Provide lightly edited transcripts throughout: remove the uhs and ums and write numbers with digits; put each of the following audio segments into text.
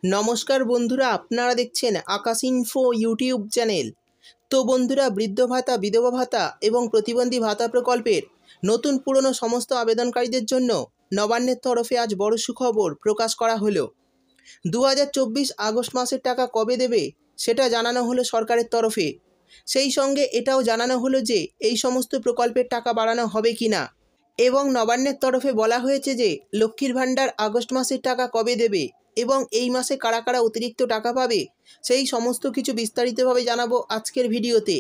नमस्कार बंधुरा आपनारा देखছেন आकाश इन्फो यूट्यूब चैनल। तो बंधुरा बृद्ध भाता विधवा भाता एवं प्रतिबंधी भाता प्रकल्पेर नतून पुरानो समस्त आवेदनकारीदेर जन्य नबान्नेर तरफे आज बड़ सुखबर प्रकाश करा हलो। 2024 आगस्ट मासेर टाका कबे देबे सेटा जानानो हलो सरकारेर तरफे। सेई संगे एटाओ जानानो हलो जे एई समस्त प्रकल्पेर टाका बाड़ानो हबे किना एवं नबान्नेर तरफे बला हयेछे जे लक्ष्मीर भाण्डार आगस्ट मासेर टाका कबे देबे एवं एई मासे कारा कारा अतिरिक्त टाका पाबे सेई समस्त किछु विस्तारितभावे जानाबो आजकेर भिडियोते।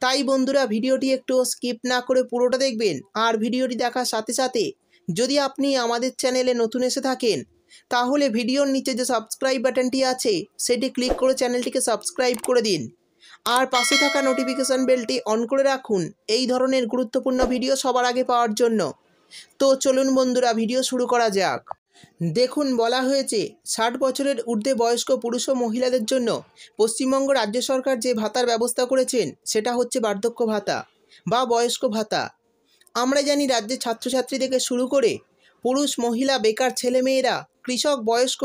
ताई बंधुरा भिडियोटी एकटु स्किप ना करे पुरोटा देखबेन और भिडियोटी देखार साथे साथे यदि आपनि आमादेर चैनेले नतुन एसे थाकेन ताहले भिडियोर नीचे जे सबस्क्राइब बाटनटी आछे सेटी क्लिक करे चैनलटिके सबस्क्राइब करे दिन और पाशे थाका नोटिफिकेशन बेलटी अन करे राखुन एई धरनेर गुरुत्वपूर्ण भिडियो सबार आगे पाওয়ার জন্য। तो चलुन बंधुरा भिडियो शुरू करा जाक। देखुन बला हयेछे 60 बछरेर ऊर्ध्वे बयस्क पुरुष ओ महिलादेर जन्य पश्चिमबंग राज्य सरकार जे भातार व्यवस्था करेछेन सेटा हच्छे बार्धक्य भाता बा बयस्क भाता। आमरा जानी राज्ये छात्रछात्री थेके शुरू करे पुरुष महिला बेकार छेलेमेयेरा कृषक बयस्क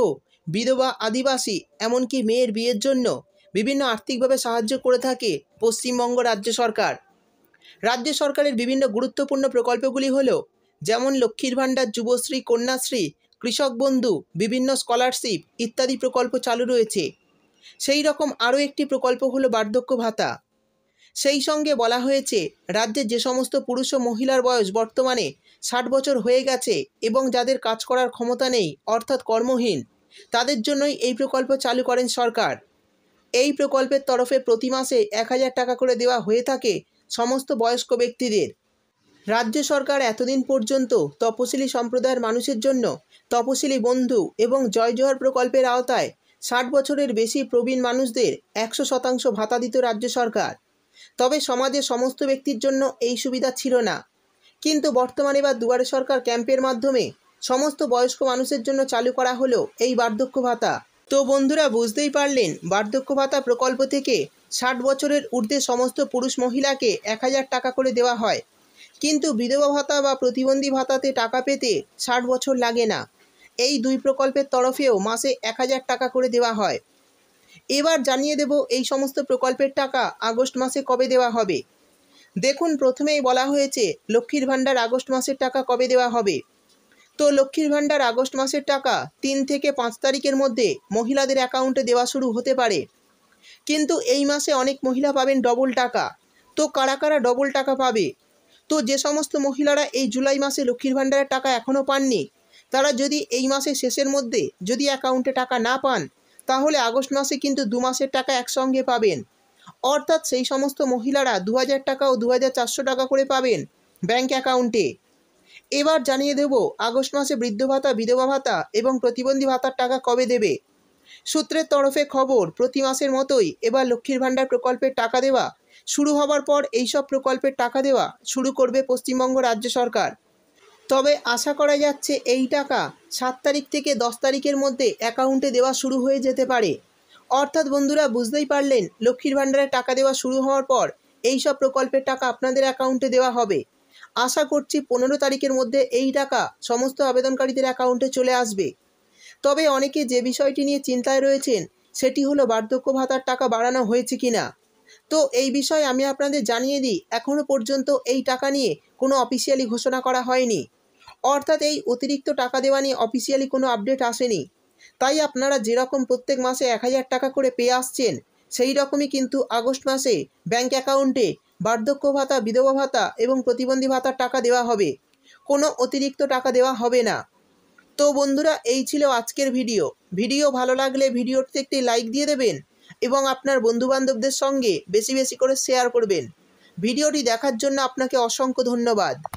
विधवा आदिवासी एमनकि मेयेर बियेर जन्य विभिन्न आर्थिकभावे साहाय्य करे थाके पश्चिमबंग राज्य सरकार। राज्य सरकारेर विभिन्न गुरुत्वपूर्ण प्रकल्पगुली हलो जेमन लक्ष्मीर भाण्डार जुबश्री कन्याश्री कृषक बंधु विभिन्न स्कलारशिप इत्यादि प्रकल्प चालू रयेछे। सेई रकम आरो एकटी प्रकल्प हलो बार्धक्य भाता। सेई संगे बला हयेछे राज्ये जे समस्त पुरुष ओ महिलार बयस बर्तमाने 60 बछर हये गेछे एबं जादेर काज करार क्षमता नेই अर्थात कर्महीन तादेर जन्यই এই प्रकल्प चालू करेन सरकार। এই प्रकल्पेर तरफे प्रति मासे 1000 टाका करे देওয়া হয়ে থাকে समस्त बयस्क व्यक्तिदेर। राज्य सरकार एतदिन पर्यन्त तपशिली सम्प्रदायेर मानुषेर जन्य तपशिली बंधु एवं जय जोहार प्रकल्पेर आवताय 60 बछरेर बेशी प्रबीण मानुषदेर 100% भाता दित राज्य सरकार। तबे समाजे समस्त व्यक्तिर जन्य एई सुविधा छिलो ना, किन्तु बर्तमाने एबार दुआरे सरकार कैम्पेर माध्यमे समस्त बयस्क मानुषेर जन्य चालू करा हलो एई बार्धक्य भाता। तो बंधुरा बुझतेई पारलेन बार्धक्य भाता प्रकल्प थेके 60 बछरेर ऊर्ध्वे समस्त पुरुष महिलाके 1000 टाका करे देওয়া হয়, किन्तु विधवा भाता बा प्रतिबंधी भाताते टाका पेते 60 बछर लागे ना। এই দুই প্রকল্পের তরফেও মাসে 1000 টাকা করে দেওয়া হয়। এবার জানিয়ে দেব এই সমস্ত প্রকল্পের টাকা আগস্ট মাসে কবে দেওয়া হবে। দেখুন প্রথমেই বলা হয়েছে লক্ষ্মীর ভাণ্ডার আগস্ট মাসের টাকা কবে দেওয়া হবে। তো লক্ষ্মীর ভাণ্ডার আগস্ট মাসের টাকা 3 থেকে 5 তারিখের মধ্যে মহিলাদের অ্যাকাউন্টে দেওয়া শুরু হতে পারে, কিন্তু এই মাসে অনেক মহিলা পাবেন ডবল টাকা। তো কারা কারা ডবল টাকা পাবে? তো যে সমস্ত মহিলারা এই জুলাই মাসে লক্ষ্মীর ভাণ্ডারের টাকা এখনও পাননি তারা যদি এই মাসের শেষের মধ্যে যদি অ্যাকাউন্টে টাকা না পান তাহলে আগস্ট মাসে কিন্তু 2 মাসের টাকা একসঙ্গে পাবেন। অর্থাৎ সেই সমস্ত মহিলারা 2000 টাকা ও 2400 টাকা করে পাবেন ব্যাংক অ্যাকাউন্টে। এবার জানিয়ে দেব আগস্ট মাসে বৃদ্ধ ভাতা বিধবা ভাতা এবং প্রতিবন্ধী ভাতার টাকা কবে দেবে। সূত্রের তরফে খবর প্রতি মাসের মতোই এবার লক্ষ্মীর ভাণ্ডার প্রকল্পের টাকা দেওয়া শুরু হবার পর এইসব প্রকল্পের টাকা দেওয়া শুরু করবে পশ্চিমবঙ্গ রাজ্য সরকার। তবে আশা করা যাচ্ছে এই টাকা 7 তারিখ থেকে 10 তারিখের মধ্যে অ্যাকাউন্টে দেওয়া শুরু হয়ে যেতে পারে। অর্থাৎ বন্ধুরা বুঝতেই পারলেন লক্ষ্মীর ভাণ্ডারে টাকা দেওয়া শুরু হওয়ার পর এই সব প্রকল্পের টাকা আপনাদের অ্যাকাউন্টে দেওয়া হবে। আশা করছি 15 তারিখের মধ্যে এই টাকা সমস্ত আবেদনকারীদের অ্যাকাউন্টে চলে আসবে। তবে অনেকে যে বিষয়টি নিয়ে চিন্তায় রয়েছেন সেটি হলো বার্ধক্য ভাতার টাকা বাড়ানো হয়েছে কিনা। তো এই বিষয়ে আমি আপনাদের জানিয়ে দিই এখনও পর্যন্ত এই টাকা নিয়ে কোনো অফিসিয়ালি ঘোষণা করা হয়নি, অর্থাৎ এই অতিরিক্ত টাকা দেওয়া নিয়ে অফিসিয়ালি কোনো আপডেট আসেনি। তাই আপনারা যেরকম প্রত্যেক মাসে 1000 টাকা করে পেয়ে আসছেন সেই রকমই কিন্তু আগস্ট মাসে ব্যাংক অ্যাকাউন্টে বার্ধক্য ভাতা বিধবা ভাতা এবং প্রতিবন্ধী ভাতার টাকা দেওয়া হবে, কোনো অতিরিক্ত টাকা দেওয়া হবে না। তো বন্ধুরা এই ছিল আজকের ভিডিও ভালো লাগলে ভিডিওতে একটি লাইক দিয়ে দেবেন এবং আপনার বন্ধুবান্ধবদের সঙ্গে বেশি বেশি করে শেয়ার করবেন। ভিডিওটি দেখার জন্য আপনাকে অসংখ্য ধন্যবাদ।